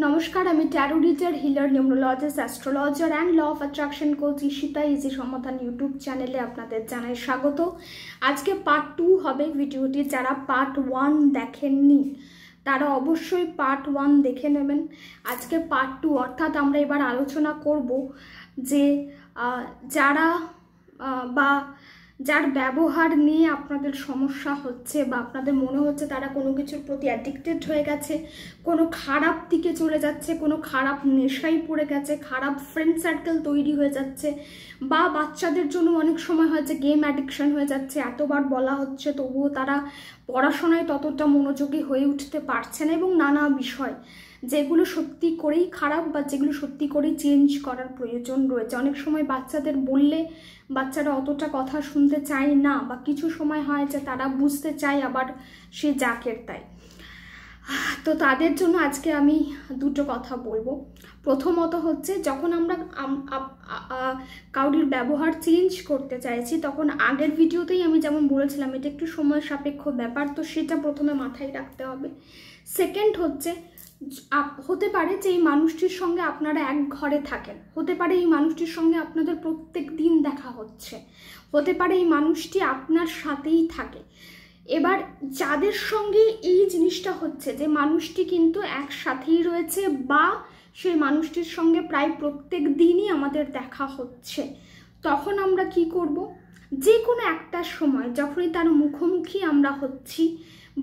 নমস্কার, আমি tarot reader, healer, numerologist, astrologer and law of attraction coach Ishita easy Samadhan YouTube চ্যানেলে আপনাদের জানাই স্বাগত। আজকে পার্ট 2 হবে ভিডিওটি। যারা পার্ট 1 দেখেননি তারা অবশ্যই পার্ট 1 দেখে নেবেন। আজকে পার্ট 2 অর্থাৎ আমরা এবার আলোচনা করব যে যারা যার ব্যবহার নিয়ে আপনাদের সমস্যা হচ্ছে বা আপনাদের মনে হচ্ছে তারা কোনো কিছুর প্রতি অ্যাডিক্টেড হয়ে গেছে, কোনো খারাপ দিকে চলে যাচ্ছে, কোনো খারাপ নেশায় পড়ে গেছে, খারাপ ফ্রেন্ড সার্কেল তৈরি হয়ে যাচ্ছে, বা বাচ্চাদের জন্য অনেক সময় হয় যে গেম অ্যাডিকশন হয়ে যাচ্ছে। এতবার বলা হচ্ছে তবুও তারা পড়াশোনায় ততটা মনোযোগী হয়ে উঠতে পারছে না, এবং নানা বিষয় যেগুলো সত্যি করেই খারাপ বা যেগুলো সত্যি করেই চেঞ্জ করার প্রয়োজন রয়েছে। অনেক সময় বাচ্চাদের বললে বাচ্চারা অতটা কথা শুনতে চায় না, বা কিছু সময় হয় যে তারা বুঝতে চায় আবার সে জাকের তাই। তো তাদের জন্য আজকে আমি দুটো কথা বলবো। প্রথমত হচ্ছে, যখন আমরা কাউরির ব্যবহার চেঞ্জ করতে চাইছি তখন আগের ভিডিওতেই আমি যেমন বলেছিলাম এটা একটু সময় সাপেক্ষ ব্যাপার, তো সেটা প্রথমে মাথায় রাখতে হবে। সেকেন্ড হচ্ছে, হতে পারে যে এই মানুষটির সঙ্গে আপনারা এক ঘরে থাকেন, হতে পারে এই মানুষটির সঙ্গে আপনাদের প্রত্যেক দিন দেখা হচ্ছে, হতে পারে এই মানুষটি আপনার সাথেই থাকে। এবার যাদের সঙ্গে এই জিনিসটা হচ্ছে যে মানুষটি কিন্তু একসাথেই রয়েছে বা সেই মানুষটির সঙ্গে প্রায় প্রত্যেক দিনই আমাদের দেখা হচ্ছে, তখন আমরা কি করব? যে কোনো একটা সময় যখনই তার মুখোমুখি আমরা হচ্ছি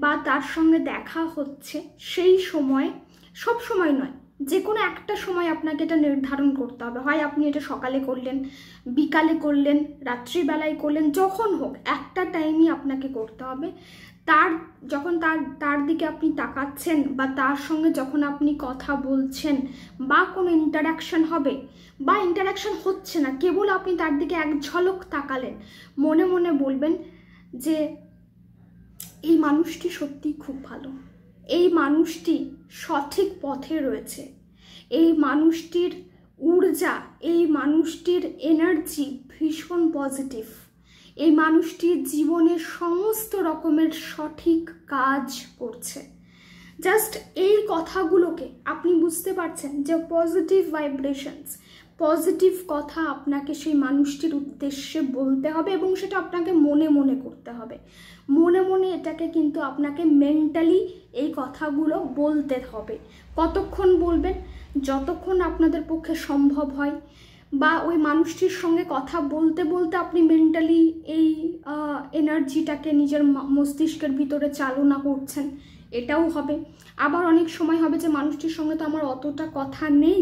বা তার সঙ্গে দেখা হচ্ছে, সেই সময়, সব সময় নয়, যে কোনো একটা সময় আপনাকে এটা নির্ধারণ করতে হবে। হয় আপনি এটা সকালে করলেন, বিকালে করলেন, রাত্রিবেলায় করলেন, যখন হোক একটা টাইমই আপনাকে করতে হবে। যখন তার দিকে আপনি তাকাচ্ছেন বা তার সঙ্গে যখন আপনি কথা বলছেন বা কোনো ইন্টারাকশন হবে বা ইন্টারাকশন হচ্ছে না, কেবল আপনি তার দিকে এক ঝলক তাকালেন, মনে মনে বলবেন যে এই মানুষটি সত্যিই খুব ভালো, এই মানুষটি সঠিক পথে রয়েছে, এই মানুষটির ঊর্জা, এই মানুষটির এনার্জি ভীষণ পজিটিভ, এই মানুষটির জীবনের সমস্ত রকমের সঠিক কাজ করছে। জাস্ট এই কথাগুলোকে আপনি বুঝতে পারছেন যে পজিটিভ ভাইব্রেশনস, পজিটিভ কথা আপনাকে সেই মানুষটির উদ্দেশ্যে বলতে হবে, এবং সেটা আপনাকে মনে মনে করতে হবে। মনে মনে এটাকে কিন্তু আপনাকে মেন্টালি এই কথাগুলো বলতে হবে। কতক্ষণ বলবেন? যতক্ষণ আপনাদের পক্ষে সম্ভব হয়, বা ওই মানুষটির সঙ্গে কথা বলতে বলতে আপনি মেন্টালি এই এনার্জিটাকে নিজের মস্তিষ্কের ভিতরে চালনা করছেন, এটাও হবে। আবার অনেক সময় হবে যে মানুষটির সঙ্গে তো আমার অতটা কথা নেই,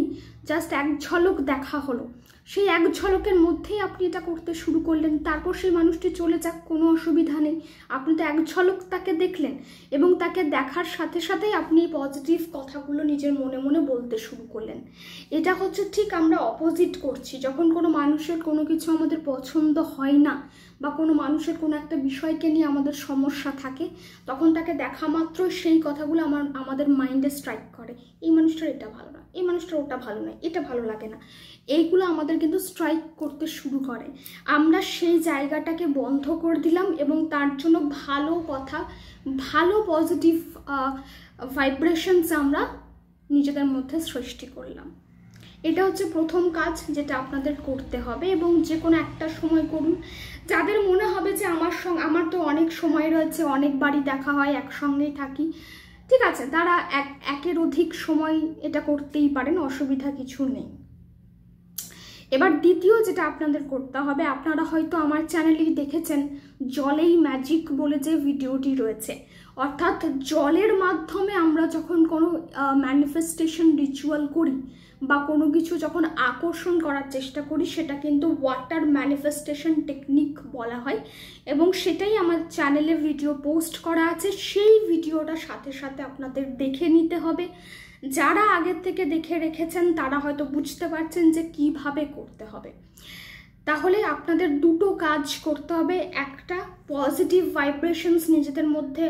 জাস্ট এক ঝলক দেখা হলো, সেই এক ঝলকের মধ্যেই আপনি এটা করতে শুরু করলেন, তারপর সেই মানুষটি চলে যাক, কোনো অসুবিধা নেই। আপনি তো এক ঝলক তাকে দেখলেন, এবং তাকে দেখার সাথে সাথেই আপনি পজিটিভ কথাগুলো নিজের মনে মনে বলতে শুরু করলেন। এটা হচ্ছে ঠিক আমরা অপোজিট করছি। যখন কোনো মানুষের কোনো কিছু আমাদের পছন্দ হয় না বা কোনো মানুষের কোনো একটা বিষয়কে নিয়ে আমাদের সমস্যা থাকে, তখন তাকে দেখা মাত্র সেই কথাগুলো আমাদের মাইন্ডে স্ট্রাইক করে। এই মানুষটার এটা ভালো না, এই মানুষটার ওটা ভালো না, এটা ভালো লাগে না, এইগুলো আমাদের কিন্তু স্ট্রাইক করতে শুরু করে। আমরা সেই জায়গাটাকে বন্ধ করে দিলাম এবং তার জন্য ভালো কথা, ভালো পজিটিভ ভাইব্রেশনস আমরা নিজেদের মধ্যে সৃষ্টি করলাম। এটা হচ্ছে প্রথম কাজ যেটা আপনাদের করতে হবে, এবং যে কোনো একটা সময় করুন। যাদের মনে হবে যে আমার তো অনেক সময় রয়েছে, অনেকবারই দেখা হয়, একসঙ্গেই থাকি, ঠিক আছে, তারা একের অধিক সময় এটা করতেই পারেন, অসুবিধা কিছু নেই। এবার দ্বিতীয় যেটা আপনাদের করতে হবে, আপনারা হয়তো আমার চ্যানেলেই দেখেছেন জলেই ম্যাজিক বলে যে ভিডিওটি রয়েছে, অর্থাৎ জলের মাধ্যমে আমরা যখন কোনো ম্যানিফেস্টেশন রিচুয়াল করি বা কোনো কিছু যখন আকর্ষণ করার চেষ্টা করি, সেটা কিন্তু ওয়াটার ম্যানিফেস্টেশন টেকনিক বলা হয়, এবং সেটাই আমার চ্যানেলে ভিডিও পোস্ট করা আছে। সেই ভিডিওটা সাথে সাথে আপনাদের দেখে নিতে হবে। যারা আগের থেকে দেখে রেখেছেন তারা হয়তো বুঝতে পারছেন যে কিভাবে করতে হবে। তাহলে আপনাদের দুটো কাজ করতে হবে। একটা, পজিটিভ ভাইব্রেশনস নিজেদের মধ্যে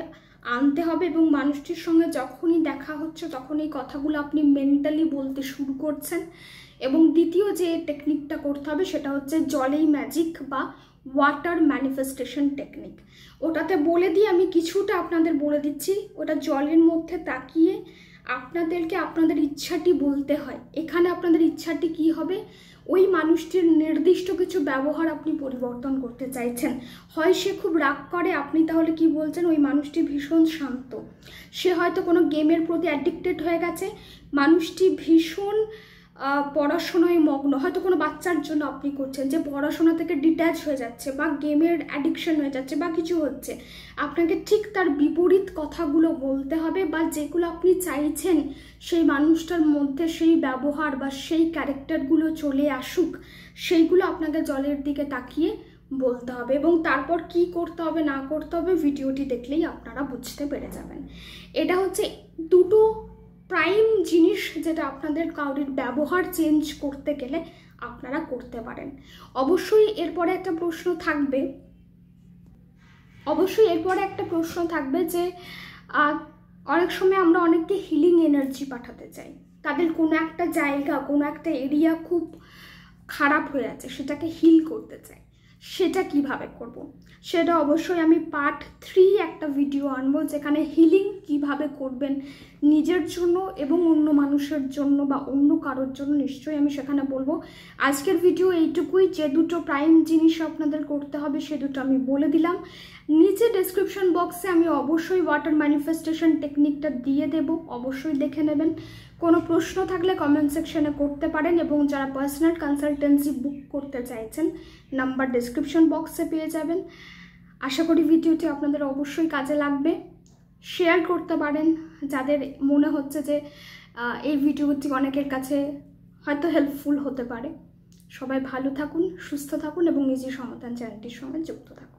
আনতে হবে, এবং মানুষটির সঙ্গে যখনই দেখা হচ্ছে তখন এই কথাগুলো আপনি মেন্টালি বলতে শুরু করছেন। এবং দ্বিতীয় যে টেকনিকটা করতে হবে সেটা হচ্ছে জলেই ম্যাজিক বা ওয়াটার ম্যানিফেস্টেশন টেকনিক। ওটাতে বলে দিয়ে আমি কিছুটা আপনাদের বলে দিচ্ছি। ওটা জলের মধ্যে তাকিয়ে আপনাদেরকে আপনাদের ইচ্ছাটি বলতে হয়। এখানে আপনাদের ইচ্ছাটি কি হবে, ওই মানুষটির নির্দিষ্ট কিছু ব্যবহার আপনি পরিবর্তন করতে চাইছেন। হয় সে খুব রাগ করে, আপনি তাহলে কি বলছেন, ওই মানুষটি ভীষণ শান্ত, সে হয়তো কোনো গেমের প্রতি অ্যাডিক্টেড হয়ে গেছে, মানুষটি ভীষণ পড়াশোনায় মগ্ন, হয়তো কোনো বাচ্চার জন্য আপনি করছেন যে পড়াশোনা থেকে ডিট্যাচ হয়ে যাচ্ছে বা গেমের অ্যাডিকশন হয়ে যাচ্ছে বা কিছু হচ্ছে, আপনাকে ঠিক তার বিপরীত কথাগুলো বলতে হবে, বা যেগুলো আপনি চাইছেন সেই মানুষটার মধ্যে সেই ব্যবহার বা সেই ক্যারেক্টারগুলো চলে আসুক, সেইগুলো আপনাকে জলের দিকে তাকিয়ে বলতে হবে। এবং তারপর কি করতে হবে না করতে হবে ভিডিওটি দেখলেই আপনারা বুঝতে পেরে যাবেন। এটা হচ্ছে দুটো প্রাইম জিনিস যেটা আপনাদের কারোর ব্যবহার চেঞ্জ করতে গেলে আপনারা করতে পারেন। অবশ্যই এরপরে একটা প্রশ্ন থাকবে যে অনেক সময় আমরা অনেককে হিলিং এনার্জি পাঠাতে চাই, তাদের কোনো একটা জায়গা কোনো একটা এরিয়া খুব খারাপ হয়ে আছে, সেটাকে হিল করতে চাই, সেটা কিভাবে করব। সেটা অবশ্যই আমি পার্ট 3 একটা ভিডিও আনবো, যেখানে হিলিং কিভাবে করবেন নিজের জন্য এবং অন্য মানুষের জন্য বা অন্য কারোর জন্য, নিশ্চয়ই আমি সেখানে বলবো। আজকের ভিডিও এইটুকুই, যে দুটো প্রাইম জিনিস আপনাদের করতে হবে সে দুটো আমি বলে দিলাম। নিচে ডেসক্রিপশন বক্সে আমি অবশ্যই ওয়াটার ম্যানিফেস্টেশন টেকনিকটা দিয়ে দেব, অবশ্যই দেখে নেবেন। কোনো প্রশ্ন থাকলে কমেন্ট সেকশনে করতে পারেন, এবং যারা পার্সোনাল কনসালটেন্সি বুক করতে চাইছেন নাম্বার ডেসক্রিপশন বক্সে পেয়ে যাবেন। আশা করি ভিডিওটি আপনাদের অবশ্যই কাজে লাগবে। শেয়ার করতে পারেন যাদের মনে হচ্ছে যে এই ভিডিওটি অনেকের কাছে হয়তো হেল্পফুল হতে পারে। সবাই ভালো থাকুন, সুস্থ থাকুন এবং নিজের সমাধান চ্যানেলটির সঙ্গে যুক্ত থাকুন।